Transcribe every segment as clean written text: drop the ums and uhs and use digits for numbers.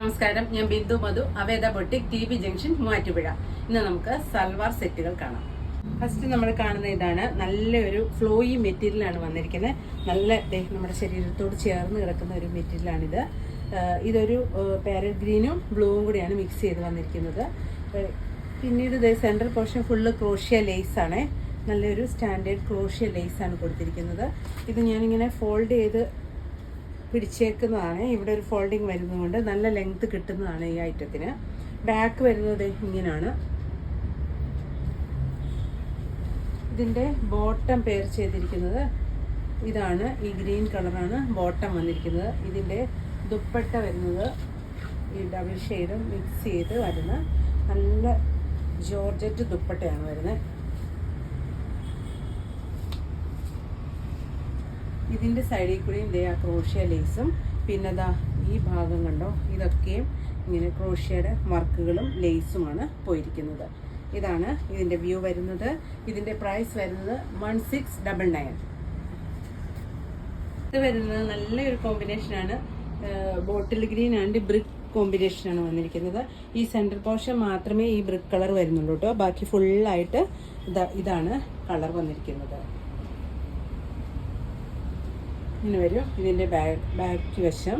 നമസ്കാരം, ഞാൻ Bindu Madhu, Aveda boutique, T B junction, Muvattupuzha. ഇന്ന് നമുക്ക് സൽവാർ സെറ്റുകൾ കാണാം. ഫസ്റ്റ് നമ്മൾ കാണുന്ന ഇതാണ്. നല്ലൊരു ഫ്ലോയി മെറ്റീരിയലാണ് വന്നിരിക്കുന്നത്. നല്ല നമ്മുടെ ശരീരത്തോട് ചേർന്ന് കിടക്കുന്ന ഒരു മെറ്റീരിയലാണിത്. ഇതൊരു പാരറ്റ് ഗ്രീനും ബ്ലൂവും കൂടിയാണ് മിക്സ് ചെയ്ത് വന്നിരിക്കുന്നത്. പിന്നീട് ഇത് central portion full crochet lace ആണ്. നല്ലൊരു സ്റ്റാൻഡേർഡ് ക്രോഷ്യ ലേസ് ആണ് കൊടുത്തിരിക്കുന്നത്. ഇത് ഞാനിങ്ങനെ ഫോൾഡ് ചെയ്ത് പിടിച്ചേക്കുന്നതാണ്. ഇവിടെ ഒരു ഫോൾഡിങ് വരുന്നതുകൊണ്ട് നല്ല ലെങ്ത് കിട്ടുന്നതാണ് ഈ ഐറ്റത്തിന്. ബാക്ക് വരുന്നത് ഇങ്ങനെയാണ്. ഇതിൻ്റെ ബോട്ടം പെയർ ചെയ്തിരിക്കുന്നത് ഇതാണ്. ഈ ഗ്രീൻ കളറാണ് ബോട്ടം വന്നിരിക്കുന്നത്. ഇതിൻ്റെ ദുപ്പട്ട വരുന്നത് ഈ ഡബിൾ ഷെയ്ഡും മിക്സ് ചെയ്ത് വരുന്ന നല്ല ജോർജറ്റ് ദുപ്പട്ടയാണ് വരുന്നത്. ഇതിൻ്റെ സൈഡിൽ കൂടിയും ഇതേ ആ ക്രോഷ്യ ലേസും പിന്നെ ദാ ഈ ഭാഗം കണ്ടോ, ഇതൊക്കെയും ഇങ്ങനെ ക്രോഷ്യയുടെ വർക്കുകളും ലേസുമാണ് പോയിരിക്കുന്നത്. ഇതാണ് ഇതിൻ്റെ വ്യൂ വരുന്നത്. ഇതിൻ്റെ പ്രൈസ് വരുന്നത് 1699. ഇത് വരുന്നത് നല്ലൊരു കോമ്പിനേഷനാണ്. ബോട്ടിൽ ഗ്രീൻ ആൻഡ് ബ്രിക്ക് കോമ്പിനേഷനാണ് വന്നിരിക്കുന്നത്. ഈ സെൻട്രൽ പോർഷൻ മാത്രമേ ഈ ബ്രിക്ക് കളർ വരുന്നുള്ളൂ കേട്ടോ. ബാക്കി ഫുള്ളായിട്ട് ഇതാണ് കളർ വന്നിരിക്കുന്നത്. ഇങ്ങനെ വരും. ഇതിൻ്റെ ബാക്ക് വശം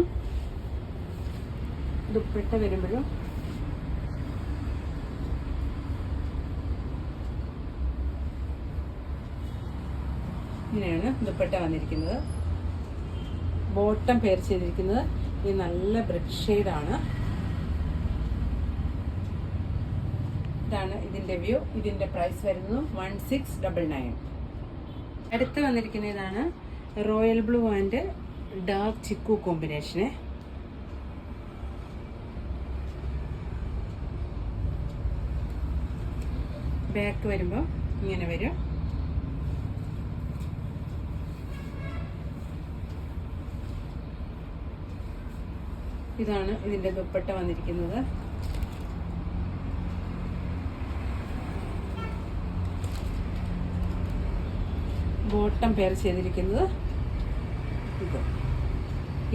ദുപ്പട്ട വരുമ്പോഴും ഇങ്ങനെയാണ് ദുപ്പട്ട വന്നിരിക്കുന്നത്. ബോട്ടം പെയർ ചെയ്തിരിക്കുന്നത് ഈ നല്ല ബ്രിക്ക് ഷെയ്ഡാണ്. ഇതാണ് ഇതിൻ്റെ വ്യൂ. ഇതിൻ്റെ പ്രൈസ് വരുന്നത് 1699. അടുത്ത് വന്നിരിക്കുന്ന ഇതാണ് royal blue and dark chikoo combination. Back വരുമ്പോൾ ഇങ്ങനെ വരും. ഇതാണ് ഇതിൻ്റെ ദുപ്പട്ട വന്നിരിക്കുന്നത്. ബോട്ടം പെയർ ചെയ്തിരിക്കുന്നത് ഇത്.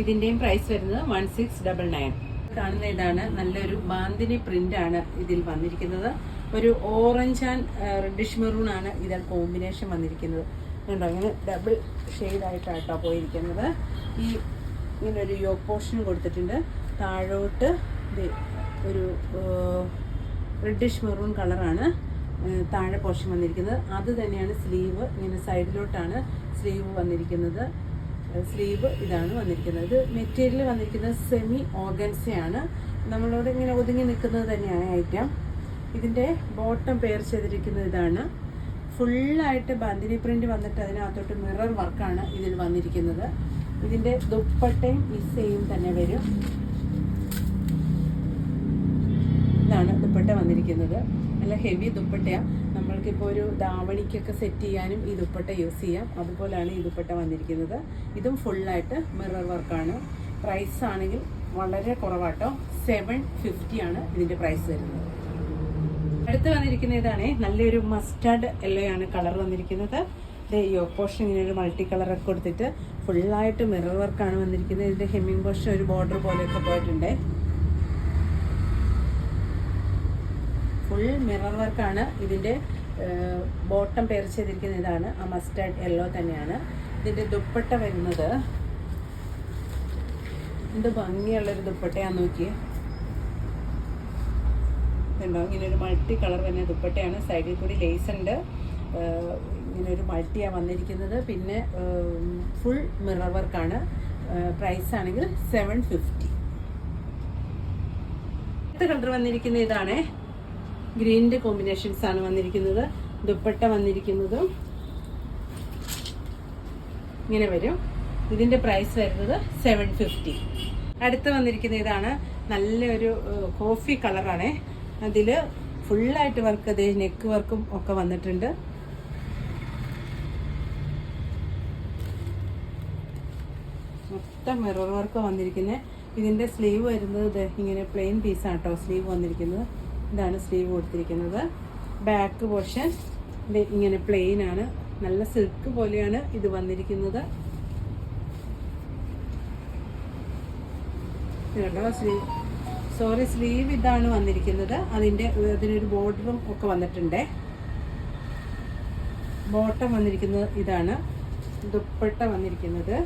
ഇതിൻ്റെയും പ്രൈസ് വരുന്നത് 1699. കാണുന്ന ഇതാണ്. നല്ലൊരു ബാന്തിനി പ്രിന്റ് ആണ് ഇതിൽ വന്നിരിക്കുന്നത്. ഒരു ഓറഞ്ച് ആൻഡ് റെഡിഷ് മെറൂൺ ആണ് ഇതിൽ കോമ്പിനേഷൻ വന്നിരിക്കുന്നത്. കണ്ടോ, ഇങ്ങനെ ഡബിൾ ഷെയ്ഡായിട്ടാട്ടോ പോയിരിക്കുന്നത്. ഈ ഇങ്ങനൊരു യോക്ക് പോർഷൻ കൊടുത്തിട്ടുണ്ട്. താഴോട്ട് ഒരു റെഡിഷ് മെറൂൺ കളറാണ് താഴെ പോർഷൻ വന്നിരിക്കുന്നത്. അത് തന്നെയാണ് സ്ലീവ്. ഇങ്ങനെ സൈഡിലോട്ടാണ് സ്ലീവ് വന്നിരിക്കുന്നത്. സ്ലീവ് ഇതാണ് വന്നിരിക്കുന്നത്. ഇത് മെറ്റീരിയൽ വന്നിരിക്കുന്നത് സെമി ഓർഗൻസയാണ്. നമ്മളോട് ഇങ്ങനെ ഒതുങ്ങി നിൽക്കുന്നത് തന്നെയാണ് ഐറ്റം. ഇതിൻ്റെ ബോട്ടം പെയർ ചെയ്തിരിക്കുന്നത് ഇതാണ്. ഫുള്ളായിട്ട് ബന്ദിനി പ്രിന്റ് വന്നിട്ട് അതിനകത്തോട്ട് മിറർ വർക്കാണ് ഇതിൽ വന്നിരിക്കുന്നത്. ഇതിൻ്റെ ദുപ്പട്ടയും ഈ സെയിം തന്നെ വരും. ഇതാണ് ദുപ്പട്ട വന്നിരിക്കുന്നത്. നല്ല ഹെവി ദുപ്പട്ടയാണ്. നമ്മൾക്കിപ്പോൾ ഒരു ധാവണിക്കൊക്കെ സെറ്റ് ചെയ്യാനും ഈ ദുപ്പട്ട യൂസ് ചെയ്യാം. അതുപോലെയാണ് ഈ ദുപ്പട്ട വന്നിരിക്കുന്നത്. ഇതും ഫുള്ളായിട്ട് മിറർ വർക്കാണ്. പ്രൈസ് ആണെങ്കിൽ വളരെ കുറവാട്ടോ. 750 ആണ് ഇതിൻ്റെ പ്രൈസ് വരുന്നത്. അടുത്ത് വന്നിരിക്കുന്ന ഇതാണ്. നല്ലൊരു മസ്റ്റാർഡ് യെല്ലോ ആണ് കളർ വന്നിരിക്കുന്നത്. യോക്ക് പോർഷൻ ഇങ്ങനെ ഒരു മൾട്ടി കളറൊക്കെ കൊടുത്തിട്ട് ഫുള്ളായിട്ട് മിറർ വർക്കാണ് വന്നിരിക്കുന്നത്. ഇതിൻ്റെ ഹെമ്മിങ് പോർഷൻ ഒരു ബോർഡർ പോലെയൊക്കെ പോയിട്ടുണ്ട്. ഫുൾ മിറർ വർക്കാണ്. ഇതിൻ്റെ ബോട്ടം പെയർ ചെയ്തിരിക്കുന്ന ഇതാണ്. ആ മസ്റ്റാർഡ് യെല്ലോ തന്നെയാണ്. ഇതിൻ്റെ ദുപ്പട്ട വരുന്നത് എന്ത് ഭംഗിയുള്ളൊരു ദുപ്പട്ടയാന്ന് നോക്കിയേ. ഉണ്ടോ, ഇങ്ങനെ ഒരു മൾട്ടി കളർ തന്നെ ദുപ്പട്ടയാണ്. സൈഡിൽ കൂടി ലേസ് ഉണ്ട്. ഇങ്ങനെ ഒരു മൾട്ടിയാണ് വന്നിരിക്കുന്നത്. പിന്നെ ഫുൾ മിറർ വർക്കാണ്. പ്രൈസ് ആണെങ്കിൽ 750. അടുത്ത കളർ വന്നിരിക്കുന്ന ഇതാണ്. ഗ്രീനിൻ്റെ കോമ്പിനേഷൻസ് ആണ് വന്നിരിക്കുന്നത്. ദുപ്പട്ട വന്നിരിക്കുന്നതും ഇങ്ങനെ വരും. ഇതിൻ്റെ പ്രൈസ് വരുന്നത് 750. അടുത്ത് വന്നിരിക്കുന്ന ഇതാണ്. നല്ലൊരു കോഫി കളറാണ്. അതിൽ ഫുള്ളായിട്ട് വർക്ക്, അതേ നെക്ക് വർക്കും ഒക്കെ വന്നിട്ടുണ്ട്. മൊത്തം മിറർ വർക്ക് വന്നിരിക്കുന്നത്. ഇതിൻ്റെ സ്ലീവ് വരുന്നത് ഇങ്ങനെ പ്ലെയിൻ പീസാണ് കേട്ടോ സ്ലീവ് വന്നിരിക്കുന്നത്. ഇതാണ് സ്ലീവ് കൊടുത്തിരിക്കുന്നത്. ബാക്ക് പോർഷൻ ഇങ്ങനെ പ്ലെയിൻ ആണ്. നല്ല സിൽക്ക് പോലെയാണ് ഇത് വന്നിരിക്കുന്നത്. കേട്ടോ സ്ലീവ് സോറി സ്ലീവ് ഇതാണ് വന്നിരിക്കുന്നത്. അതിനൊരു ബോർഡറും ഒക്കെ വന്നിട്ടുണ്ട്. ബോട്ടം വന്നിരിക്കുന്നത് ഇതാണ്. ദുപ്പട്ട വന്നിരിക്കുന്നത്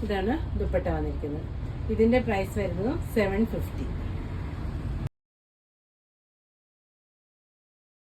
ഇതാണ്. ദുപ്പട്ട വന്നിരിക്കുന്നത്. ഇതിന്റെ പ്രൈസ് വരുന്നത് 750.